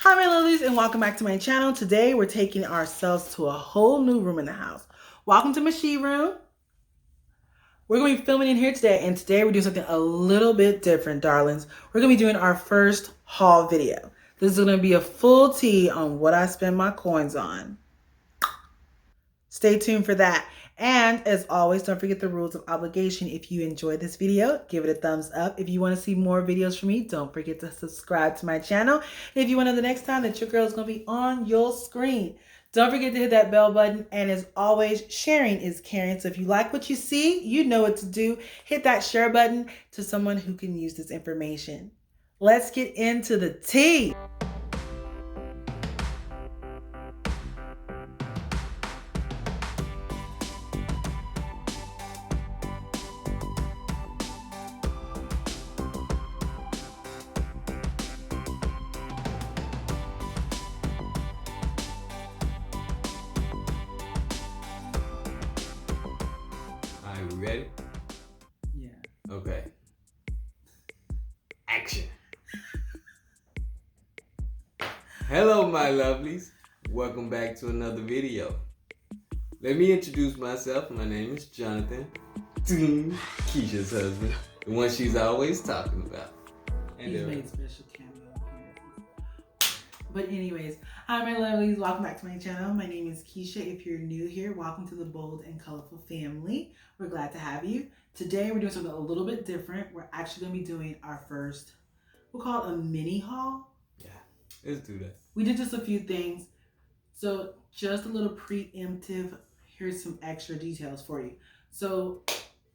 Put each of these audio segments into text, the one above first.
Hi my lovelies and welcome back to my channel. Today we're taking ourselves to a whole new room in the house. Welcome to my she room. We're going to be filming in here today, and today we're doing something a little bit different, darlings. We're going to be doing our first haul video. This is going to be a full tea on what I spend my coins on. Stay tuned for that. And as always, don't forget the rules of obligation. If you enjoyed this video, give it a thumbs up. If you want to see more videos from me, don't forget to subscribe to my channel. And if you want to know the next time that your girl is going to be on your screen, don't forget to hit that bell button. And as always, sharing is caring. So if you like what you see, you know what to do. Hit that share button to someone who can use this information. Let's get into the tea. You ready? Yeah. Okay. Action. Hello, my lovelies. Welcome back to another video. Let me introduce myself. My name is Jonathan, Keisha's husband, the one she's always talking about. And He's made special cameo here. But anyways, hi my lovelies, welcome back to my channel. My name is Keisha. If you're new here, welcome to the bold and colorful family. We're glad to have you. Today we're doing something a little bit different. We're actually going to be doing our first, we'll call it a mini haul. Yeah, let's do that. We did just a few things. So just a little preemptive, here's some extra details for you. So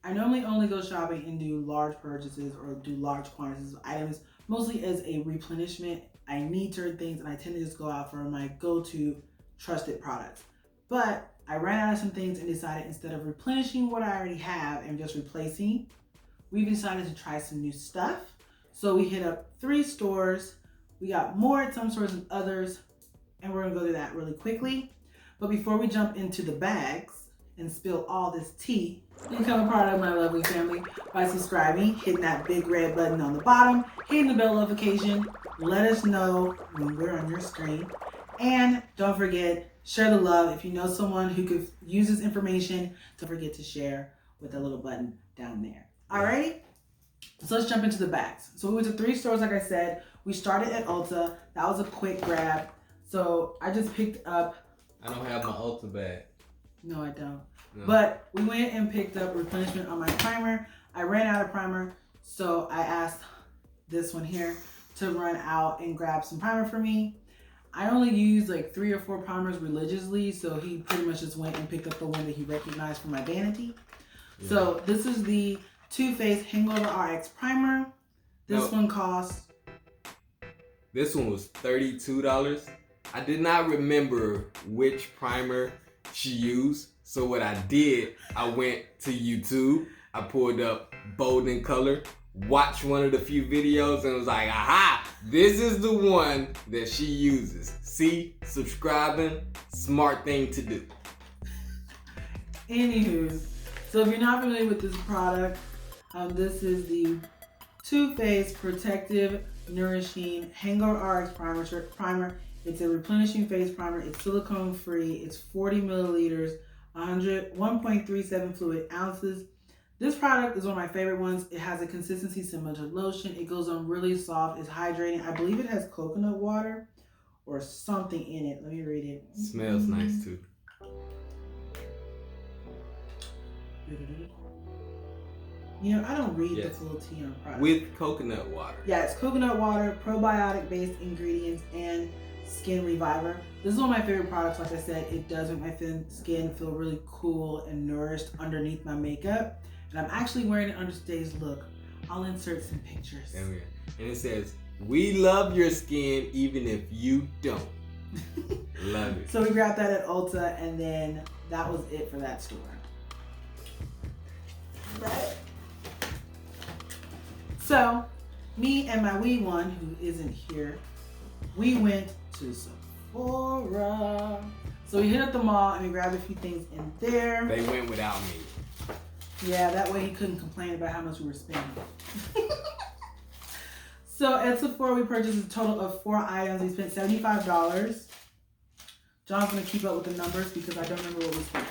I normally only go shopping and do large purchases or do large quantities of items, mostly as a replenishment. I need certain things and I tend to just go out for my go-to trusted products. But I ran out of some things and decided instead of replenishing what I already have and just replacing, we've decided to try some new stuff. So we hit up 3 stores. We got more at some stores than others, and we're gonna go through that really quickly. But before we jump into the bags and spill all this tea, become a part of my lovely family by subscribing, hitting that big red button on the bottom, hitting the bell notification. Let us know when we're on your screen. And don't forget, share the love. If you know someone who could use this information, don't forget to share with the little button down there. Alrighty? So let's jump into the bags. So we went to 3 stores, like I said. We started at Ulta. That was a quick grab. So I just picked up... I don't have my Ulta bag. No, I don't. No. But we went and picked up replenishment on my primer. I ran out of primer, so I asked this one here to run out and grab some primer for me. I only use like 3 or 4 primers religiously, so he pretty much just went and picked up the one that he recognized from my vanity. Yeah. So this is the Too Faced Hangover RX primer. This one costs... This one was $32. I did not remember which primer she used, so what I did, I went to YouTube, I pulled up bold in color, watched one of the few videos and was like, aha, this is the one that she uses. See, subscribing, smart thing to do. Anywho, so if you're not familiar with this product, this is the Too Faced Protective Nourishing Hangover RX primer. It's a replenishing face primer. It's silicone free. It's 40 milliliters, 1.37 fluid ounces. This product is one of my favorite ones. It has a consistency similar to lotion. It goes on really soft. It's hydrating. I believe it has coconut water or something in it. Let me read it. Smells nice too. You know, I don't read this little tea on product. With coconut water. Yeah, it's coconut water, probiotic-based ingredients, and skin reviver. This is one of my favorite products. Like I said, it does make my skin feel really cool and nourished underneath my makeup. And I'm actually wearing it under today's look. I'll insert some pictures. And it says, we love your skin even if you don't. Love it. So we grabbed that at Ulta, and then that was it for that store. Right. So, me and my wee one, who isn't here, we went to Sephora. So we hit up the mall and we grabbed a few things in there. They went without me. Yeah, that way he couldn't complain about how much we were spending. So at Sephora, we purchased a total of 4 items. We spent $75. John's gonna keep up with the numbers because I don't remember what we spent.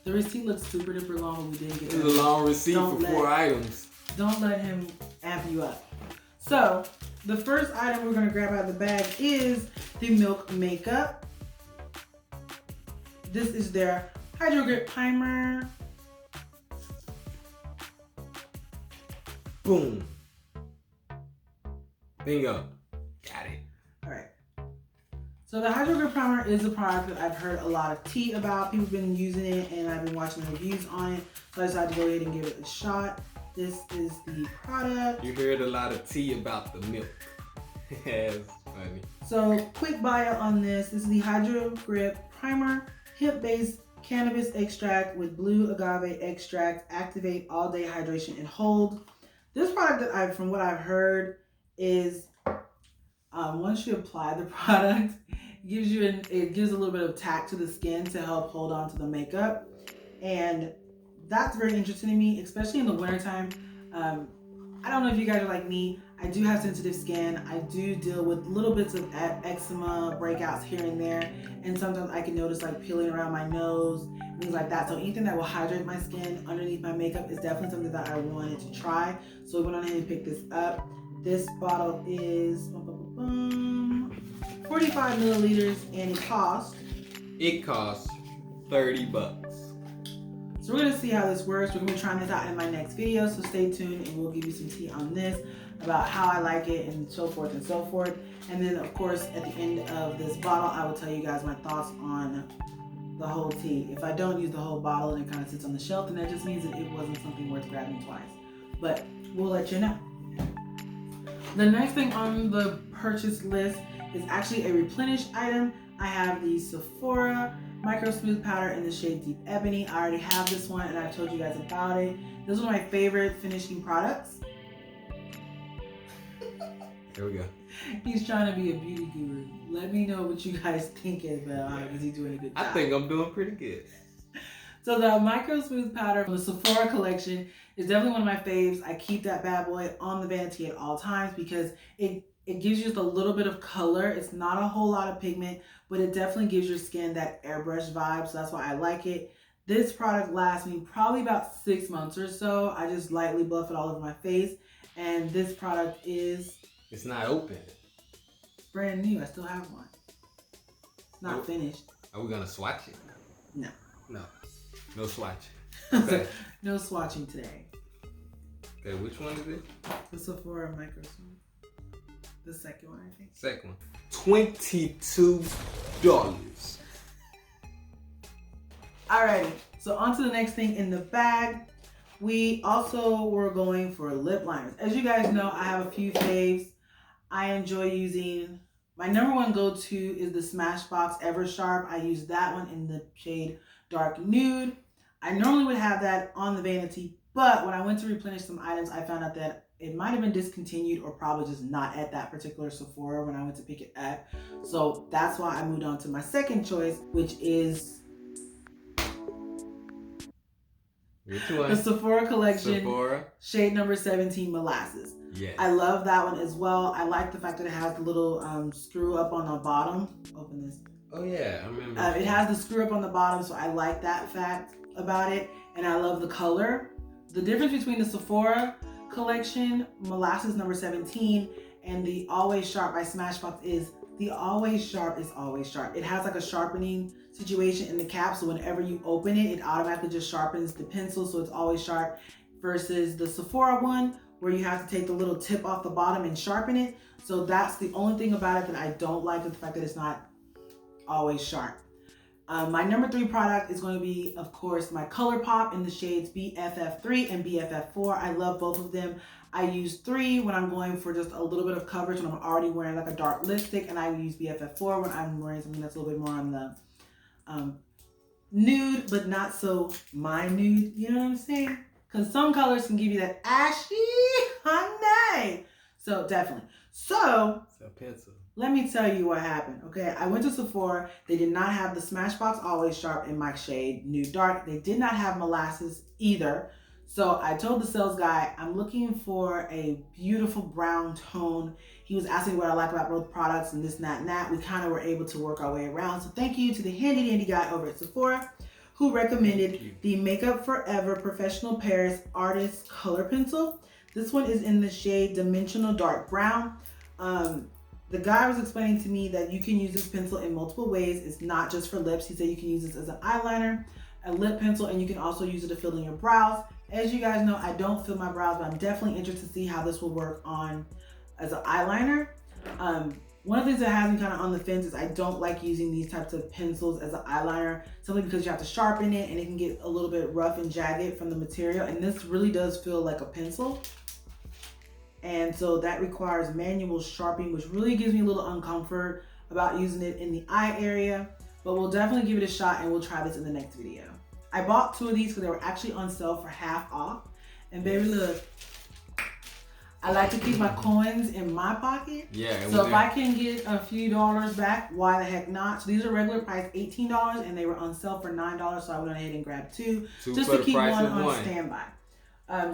The receipt looks super duper long, but we didn't get it. It's a long receipt for 4 items. Don't let him amp you up. So the first item we're gonna grab out of the bag is the Milk Makeup. This is their Hydro Grip Primer. Boom. Bingo. Got it. All right. So the Hydro Grip Primer is a product that I've heard a lot of tea about. People have been using it and I've been watching the reviews on it. So I decided to go ahead and give it a shot. This is the product. You heard a lot of tea about the milk. That's funny. So quick bio on this. This is the Hydro Grip Primer. Hemp-based cannabis extract with blue agave extract. Activate all day hydration and hold. This product that from what I've heard is once you apply the product, it gives a little bit of tack to the skin to help hold on to the makeup. And that's very interesting to me, especially in the wintertime. I don't know if you guys are like me. I do have sensitive skin. I do deal with little bits of eczema, breakouts here and there. And sometimes I can notice like peeling around my nose, things like that. So anything that will hydrate my skin underneath my makeup is definitely something that I wanted to try. So we went on ahead and picked this up. This bottle is 45 milliliters and it costs $30. So we're gonna see how this works. We're gonna be trying this out in my next video, so stay tuned and we'll give you some tea on this about how I like it and so forth and so forth. And then of course at the end of this bottle, I will tell you guys my thoughts on the whole tea. If I don't use the whole bottle and it kind of sits on the shelf, then that just means that it wasn't something worth grabbing twice. But we'll let you know. The next thing on the purchase list is actually a replenished item. I have the Sephora Micro Smooth Powder in the shade Deep Ebony. I already have this one and I've told you guys about it. This is one of my favorite finishing products. Here we go. He's trying to be a beauty guru. Let me know what you guys think about it. Is he doing a good job? I think I'm doing pretty good. So the Micro Smooth Powder from the Sephora collection is definitely one of my faves. I keep that bad boy on the vanity at all times because it gives you just a little bit of color. It's not a whole lot of pigment, but it definitely gives your skin that airbrush vibe. So that's why I like it. This product lasts me probably about 6 months or so. I just lightly buff it all over my face. And this product is... It's not open. Brand new. I still have one. It's not finished. Are we gonna swatch it? No. No. No swatching. Okay. No swatching today. Okay, which one is it? The Sephora Micro Smooth. The second one, I think. Second one. $22. Alrighty, so on to the next thing in the bag. We also were going for lip liners. As you guys know, I have a few faves. I enjoy using, my number one go-to is the Smashbox Ever Sharp. I use that one in the shade Dark Nude. I normally would have that on the vanity, but when I went to replenish some items, I found out that it might have been discontinued or probably just not at that particular Sephora when I went to pick it up. So that's why I moved on to my second choice, which is Which one? the Sephora collection, Sephora. shade number 17 Molasses. Yes. I love that one as well. I like the fact that it has the little screw up on the bottom. Open this. Oh yeah, I remember. It has the screw up on the bottom, so I like that fact about it. And I love the color. The difference between the Sephora collection, Molasses number 17, and the Always Sharp by Smashbox is the Always Sharp is always sharp. It has like a sharpening situation in the cap, so whenever you open it, it automatically just sharpens the pencil, so it's always sharp. Versus the Sephora one, where you have to take the little tip off the bottom and sharpen it. So that's the only thing about it that I don't like, is the fact that it's not always sharp. My number 3 product is going to be, of course, my ColourPop in the shades BFF3 and BFF4. I love both of them. I use 3 when I'm going for just a little bit of coverage when I'm already wearing like a dark lipstick, and I use BFF4 when I'm wearing something that's a little bit more on the nude, but not so my nude. You know what I'm saying? Because some colors can give you that ashy honey. So definitely. So It's a pencil. let me tell you what happened, okay? I went to Sephora. They did not have the Smashbox Always Sharp in my shade Nude Dark. They did not have Molasses either. So I told the sales guy, I'm looking for a beautiful brown tone. He was asking what I like about both products and this and that and that. We kind of were able to work our way around. So thank you to the handy dandy guy over at Sephora who recommended the Makeup Forever Professional Paris Artist Color Pencil. This one is in the shade Dimensional Dark Brown. The guy was explaining to me that you can use this pencil in multiple ways. It's not just for lips. He said you can use this as an eyeliner, a lip pencil, and you can also use it to fill in your brows. As you guys know, I don't fill my brows, but I'm definitely interested to see how this will work on as an eyeliner. One of the things that has me kind of on the fence is I don't like using these types of pencils as an eyeliner, simply because you have to sharpen it and it can get a little bit rough and jagged from the material. And this really does feel like a pencil. And so that requires manual sharpening, which really gives me a little uncomfort about using it in the eye area. But we'll definitely give it a shot and we'll try this in the next video. I bought 2 of these because they were actually on sale for half off. And baby, look, I like to keep my coins in my pocket. Yeah. So if I can get a few dollars back, why the heck not? So these are regular price $18 and they were on sale for $9. So I went ahead and grabbed 2 just to keep one on standby.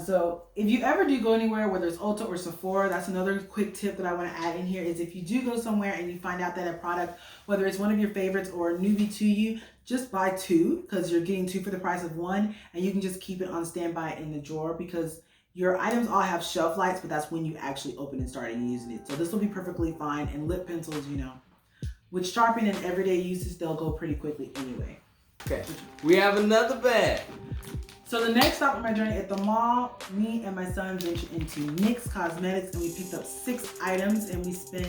So if you ever do go anywhere, whether it's Ulta or Sephora, that's another quick tip that I want to add in here is if you do go somewhere and you find out that a product, whether it's one of your favorites or a newbie to you, just buy 2 because you're getting 2 for the price of 1 and you can just keep it on standby in the drawer because your items all have shelf lights, but that's when you actually open and start using it. So this will be perfectly fine. And lip pencils, you know, with sharpening and everyday uses, they'll go pretty quickly anyway. Okay, we have another bag. So the next stop on my journey at the mall, me and my son ventured into NYX Cosmetics and we picked up 6 items and we spent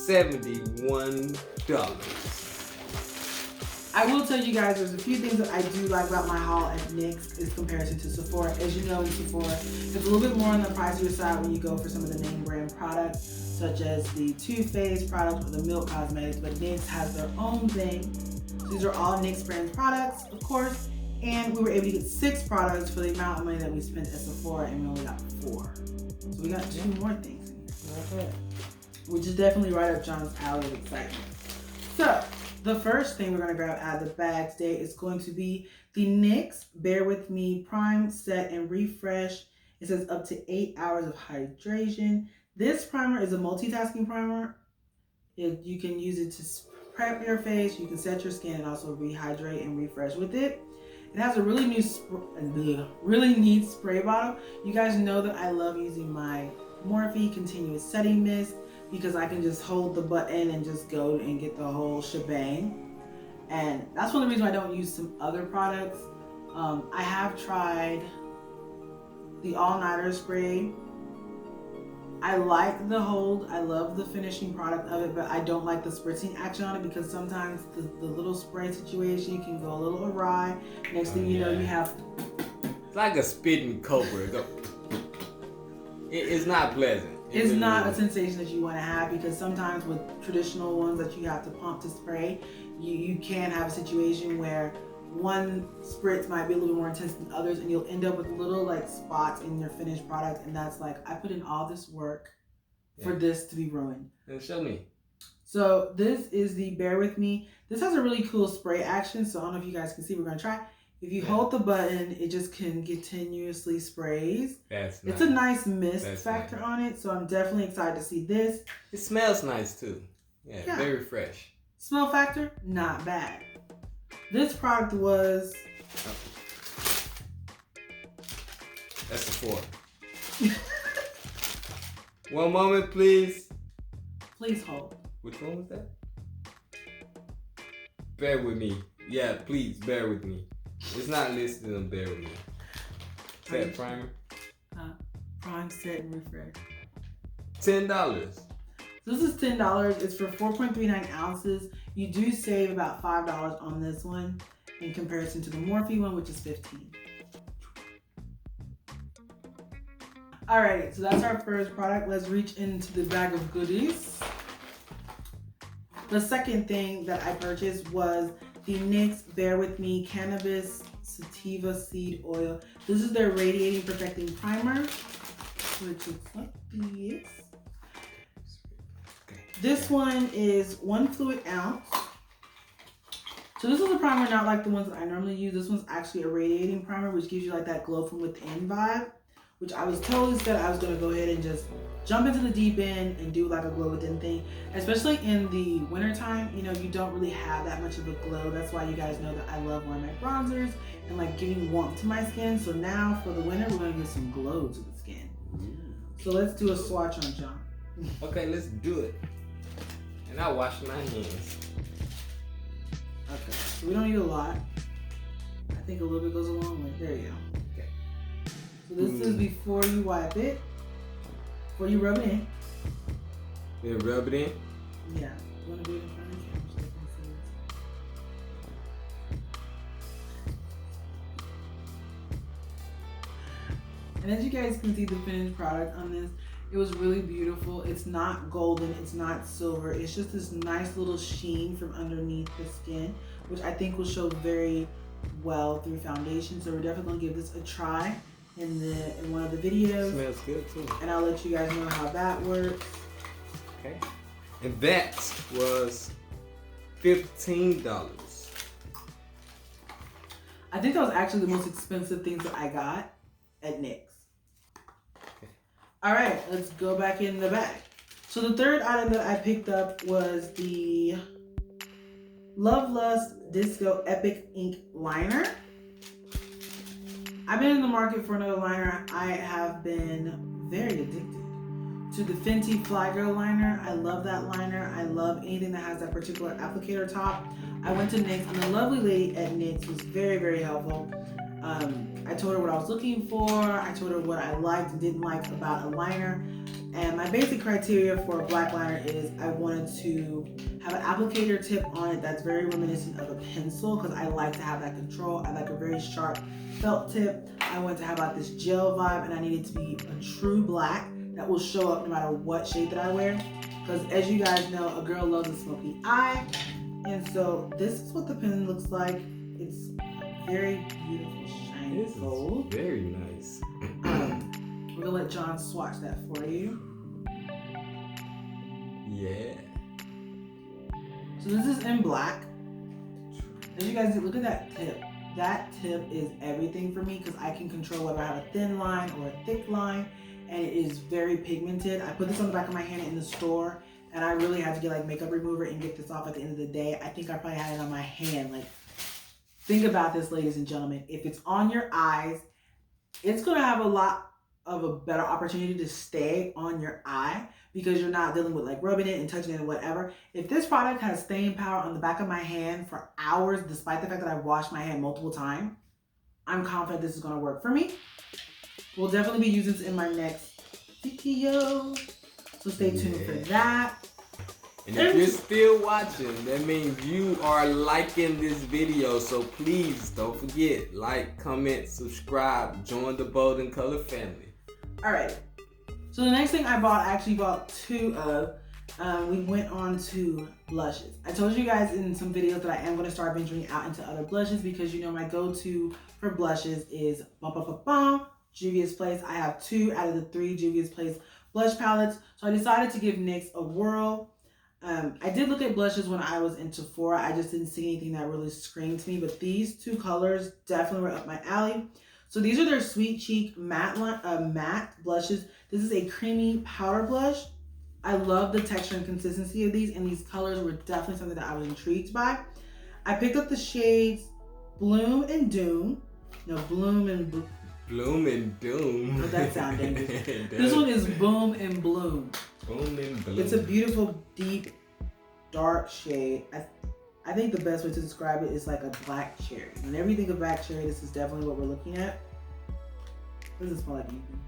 $71. I will tell you guys, there's a few things that I do like about my haul at NYX in comparison to Sephora. As you know, in Sephora, it's a little bit more on the pricier side when you go for some of the name brand products, such as the Too Faced products or the Milk Cosmetics, but NYX has their own thing. So these are all NYX brand products, of course, and we were able to get 6 products for the amount of money that we spent at Sephora, and we only got 4. So we got 2 more things in here, which is definitely right up John's alley of excitement. So the first thing we're going to grab out of the bag today is going to be the NYX Bear With Me Prime, Set, and Refresh. It says up to 8 hours of hydration. This primer is a multitasking primer. You can use it to prep your face, you can set your skin, and also rehydrate and refresh with it. It has a really neat spray bottle. You guys know that I love using my Morphe Continuous Setting Mist because I can just hold the button and just go and get the whole shebang. And that's one of the reasons I don't use some other products. I have tried the All Nighter spray. I like the hold, I love the finishing product of it, but I don't like the spritzing action on it because sometimes the little spray situation can go a little awry. Next thing you know, you have... It's like a spitting cobra. It's not pleasant. It's not a sensation that you want to have because sometimes with traditional ones that you have to pump to spray, you can have a situation where one spritz might be a little more intense than others and you'll end up with little like spots in your finished product, and that's like, I put in all this work for this to be ruined. And show me. So this is the Bear With Me. This has a really cool spray action, so I don't know if you guys can see. We're going to try. If you hold the button, it just can continuously sprays. That's nice. It's a nice mist factor on it, so I'm definitely excited to see this. It smells nice too. Yeah, very fresh. Smell factor, not bad. This product was... That's the 4. One moment, please. Please hold. Which one was that? Bear With Me. Yeah, please, bear with me. It's not listed on Bear With Me. Is that primer? Prime, Set, and Refresh. $10. So this is $10. It's for 4.39 ounces. You do save about $5 on this one in comparison to the Morphe one, which is $15. Alrighty, so that's our first product. Let's reach into the bag of goodies. The second thing that I purchased was the NYX Bear With Me Cannabis Sativa Seed Oil. This is their Radiating Protecting Primer, which looks like this. This one is 1 fluid ounce. So this is a primer not like the ones that I normally use. This one's actually a radiating primer, which gives you like that glow from within vibe, which I was totally said I was going to go ahead and just jump into the deep end and do like a glow within thing. Especially in the wintertime, you know, you don't really have that much of a glow. That's why you guys know that I love wearing my bronzers and like giving warmth to my skin. So now for the winter, we're going to give some glow to the skin. So let's do a swatch on John. Okay, let's do it. And I wash my hands. Okay, so we don't need a lot. I think a little bit goes a long way. There you go. Okay. So this is before you wipe it, before you rub it in. Then rub it in. Yeah. You want to do it in front of the camera so they can see it. And as you guys can see, the finished product on this, it was really beautiful. It's not golden, it's not silver. It's just this nice little sheen from underneath the skin, which I think will show very well through foundation. So we're definitely gonna give this a try in one of the videos. Smells good too. And I'll let you guys know how that works. Okay. And that was $15. I think that was actually the most expensive things that I got at NYX. All right, let's go back in the bag. So the third item that I picked up was the Love Lust Disco Epic Ink Liner. I've been in the market for another liner. I have been very addicted to the Fenty Fly Girl liner. I love that liner. I love anything that has that particular applicator top. I went to NYX and the lovely lady at NYX was very, very helpful. I told her what I was looking for. I told her what I liked and didn't like about a liner. And my basic criteria for a black liner is I wanted to have an applicator tip on it that's very reminiscent of a pencil because I like to have that control. I like a very sharp felt tip. I wanted to have like this gel vibe and I needed to be a true black that will show up no matter what shade that I wear. Because as you guys know, a girl loves a smoky eye. And so this is what the pen looks like. It's very beautiful, shiny gold. Very nice. We're gonna let John swatch that for you. Yeah. So this is in black. As you guys see, look at that tip. That tip is everything for me because I can control whether I have a thin line or a thick line, and it is very pigmented. I put this on the back of my hand in the store, and I really had to get like makeup remover and get this off at the end of the day. I think I probably had it on my hand. Like, think about this, ladies and gentlemen. If it's on your eyes, it's gonna have a lot of a better opportunity to stay on your eye because you're not dealing with like rubbing it and touching it and whatever. If this product has staying power on the back of my hand for hours, despite the fact that I've washed my hand multiple times, I'm confident this is gonna work for me. We'll definitely be using this in my next video, so stay tuned for that. And if you're still watching, that means you are liking this video. So please don't forget, like, comment, subscribe, join the Bold and Color family. All right. So the next thing I actually bought two of. We went on to blushes. I told you guys in some videos that I am going to start venturing out into other blushes because you know my go-to for blushes is Juvia's Place. I have 2 out of the 3 Juvia's Place blush palettes. So I decided to give NYX a whirl. I did look at blushes when I was in Sephora. I just didn't see anything that really screamed to me, but these 2 colors definitely were up my alley. So these are their Sweet Cheek matte blushes. This is a creamy powder blush. I love the texture and consistency of these, and these colors were definitely something that I was intrigued by. I picked up the shades Bloom and Doom. No, Bloom and Doom. Oh, that sounds dangerous. This one is Boom and Bloom. Boom and Bloom. It's a beautiful, deep, dark shade. I think the best way to describe it is like a black cherry. Whenever you think of black cherry, this is definitely what we're looking at. It doesn't smell like anything.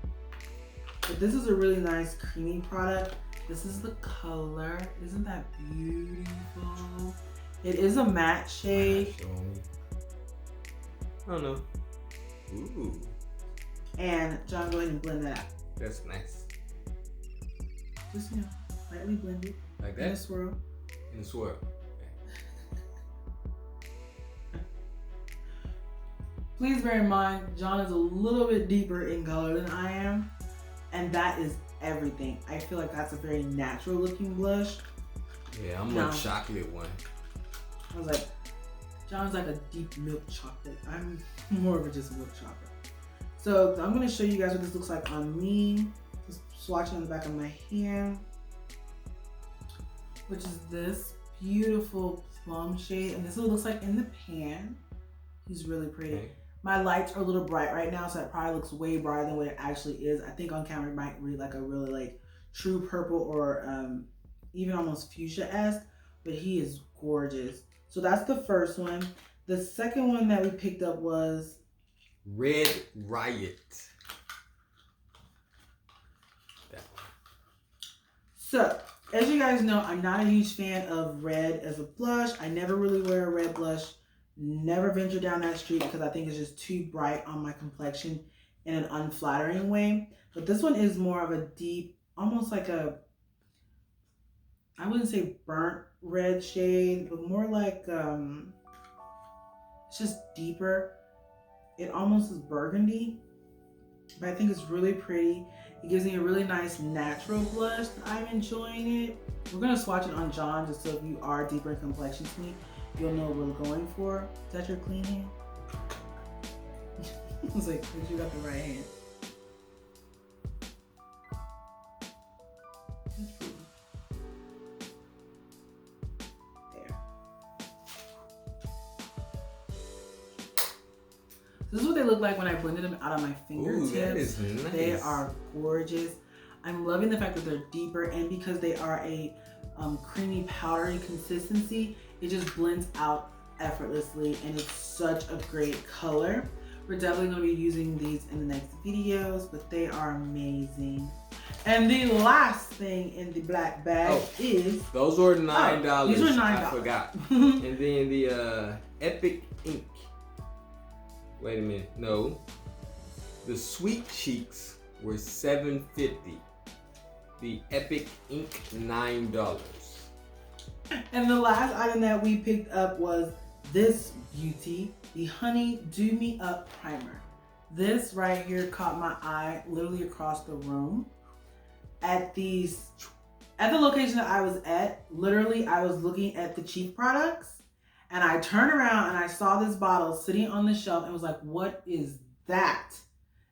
But this is a really nice creamy product. This is the color. Isn't that beautiful? It is a matte shade. I don't know. Ooh. And John, go ahead and blend that out. That's nice. Just, you know, lightly blend it. Like that? In a swirl. In a swirl. Please bear in mind, John is a little bit deeper in color than I am. And that is everything. I feel like that's a very natural looking blush. Yeah, I'm a chocolate one. I was like, John's like a deep milk chocolate. I'm more of a just milk chocolate. So I'm gonna show you guys what this looks like on me. Just swatching on the back of my hand, which is this beautiful plum shade. And this is what it looks like in the pan. He's really pretty. Okay. My lights are a little bright right now, so it probably looks way brighter than what it actually is. I think on camera it might read like a really like true purple or even almost fuchsia-esque, but he is gorgeous. So that's the first one. The second one that we picked up was Red Riot. That one. So, as you guys know, I'm not a huge fan of red as a blush. I never really wear a red blush. Never venture down that street because I think it's just too bright on my complexion in an unflattering way. But this one is more of a deep, almost like a, I wouldn't say burnt red shade, but more like, it's just deeper. It almost is burgundy, but I think it's really pretty. It gives me a really nice natural blush. I'm enjoying it. We're gonna swatch it on John just so if you are deeper in complexion to me, you'll know what we're going for. Is that your clean hand? I was like, you got the right hand. That's pretty. There. This is what they look like when I blended them out on my fingertips. Ooh, that is nice. They are gorgeous. I'm loving the fact that they're deeper, and because they are a creamy powdery consistency, it just blends out effortlessly, and it's such a great color. We're definitely going to be using these in the next videos, but they are amazing. And the last thing in the black bag is... Those were $9. These were $9. I forgot. And then the Epic Ink. Wait a minute. No. The Sweet Cheeks were $7.50. The Epic Ink, $9. And the last item that we picked up was this beauty, the Honey Do Me Up Primer. This right here caught my eye literally across the room. At the location that I was at, literally I was looking at the cheap products and I turned around and I saw this bottle sitting on the shelf and was like, what is that?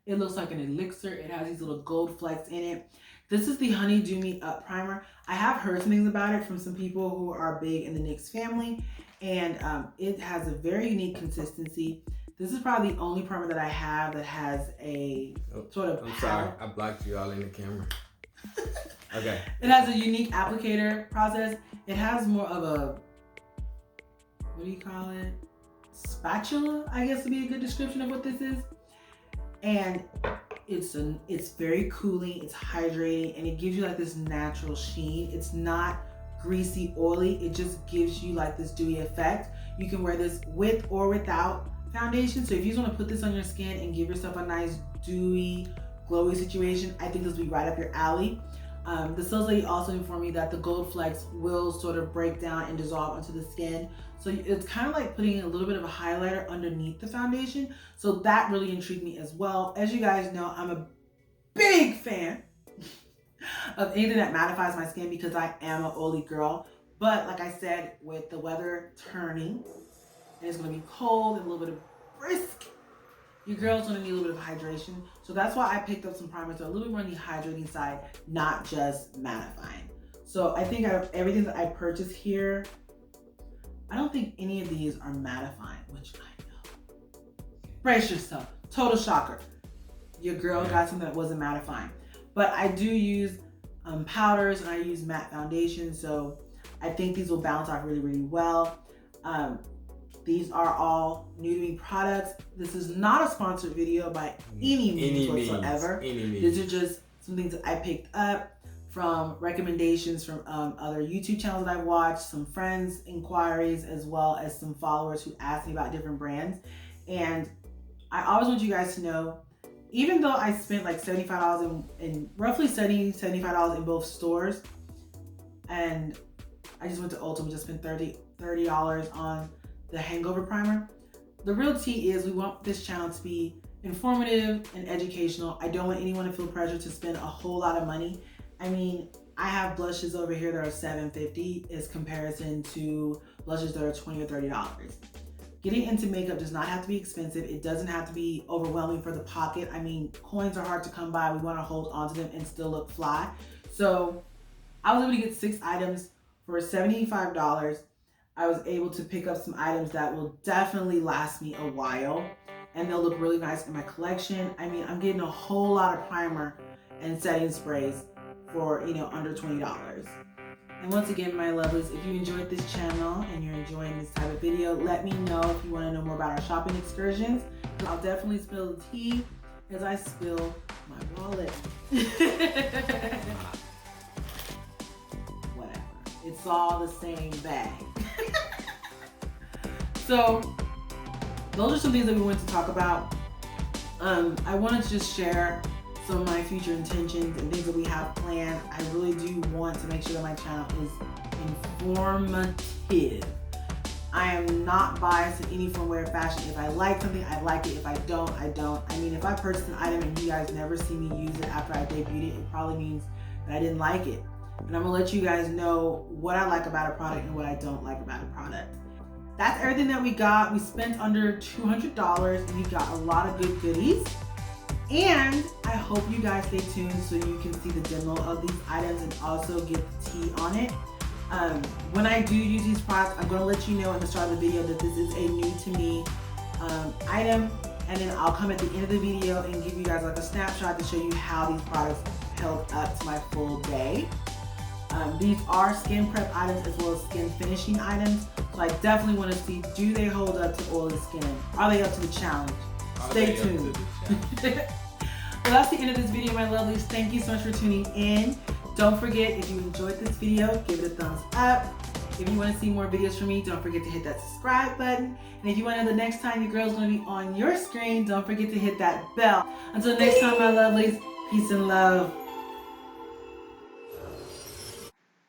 It looks like an elixir. It has these little gold flecks in it. This is the Honey Do Me Up Primer. I have heard some things about it from some people who are big in the NYX family, and it has a very unique consistency. This is probably the only primer that I have that has a sort of... I'm sorry, I blocked you all in the camera. Okay. It has a unique applicator process. It has more of a, what do you call it? Spatula, I guess would be a good description of what this is. And it's very cooling, it's hydrating, and it gives you like this natural sheen. It's not greasy, oily. It just gives you like this dewy effect. You can wear this with or without foundation. So if you just want to put this on your skin and give yourself a nice dewy, glowy situation, I think this will be right up your alley. The sales lady also informed me that the gold flecks will sort of break down and dissolve onto the skin. So it's kind of like putting a little bit of a highlighter underneath the foundation. So that really intrigued me as well. As you guys know, I'm a big fan of anything that mattifies my skin because I am an oily girl. But like I said, with the weather turning, and it's going to be cold and a little bit of brisk, your girl's going to need a little bit of hydration. So that's why I picked up some primers that are a little bit more on the hydrating side, not just mattifying. So I think out of everything that I purchased here, I don't think any of these are mattifying, which I know. Brace yourself. Total shocker. Your girl got something that wasn't mattifying. But I do use powders and I use matte foundation, so I think these will bounce off really, really well. These are all new to me products. This is not a sponsored video by any means whatsoever. These are just some things that I picked up from recommendations from other YouTube channels that I watched, some friends' inquiries, as well as some followers who asked me about different brands. And I always want you guys to know, even though I spent like $75 in roughly $75 in both stores, and I just went to Ulta and just spent $30 on the hangover primer. The real tea is we want this channel to be informative and educational. I don't want anyone to feel pressure to spend a whole lot of money. I mean, I have blushes over here that are $7.50 as comparison to blushes that are $20 or $30. getting into makeup does not have to be expensive. It doesn't have to be overwhelming for the pocket. I mean, coins are hard to come by. We want to hold onto them and still look fly. So I was able to get 6 items for $75. I was able to pick up some items that will definitely last me a while, and they'll look really nice in my collection. I mean, I'm getting a whole lot of primer and setting sprays for, under $20. And once again, my lovelies, if you enjoyed this channel and you're enjoying this type of video, let me know if you want to know more about our shopping excursions. I'll definitely spill the tea as I spill my wallet. Whatever. It's all the same bag. So, those are some things that we wanted to talk about. I wanted to just share some of my future intentions and things that we have planned. I really do want to make sure that my channel is informative. I am not biased in any form, way, or fashion. If I like something, I like it. If I don't, I don't. I mean, if I purchase an item and you guys never see me use it after I debuted it, it probably means that I didn't like it. And I'm gonna let you guys know what I like about a product and what I don't like about a product. That's everything that we got. We spent under $200 and we got a lot of good goodies. And I hope you guys stay tuned so you can see the demo of these items and also get the tea on it. When I do use these products, I'm going to let you know at the start of the video that this is a new to me item. And then I'll come at the end of the video and give you guys like a snapshot to show you how these products held up to my full day. These are skin prep items as well as skin finishing items. So I definitely want to see, do they hold up to oily skin? Are they up to the challenge? Stay tuned. Well, that's the end of this video, my lovelies. Thank you so much for tuning in. Don't forget, if you enjoyed this video, give it a thumbs up. If you want to see more videos from me, don't forget to hit that subscribe button. And if you want to know the next time your girl's going to be on your screen, don't forget to hit that bell. Until next time, my lovelies, peace and love.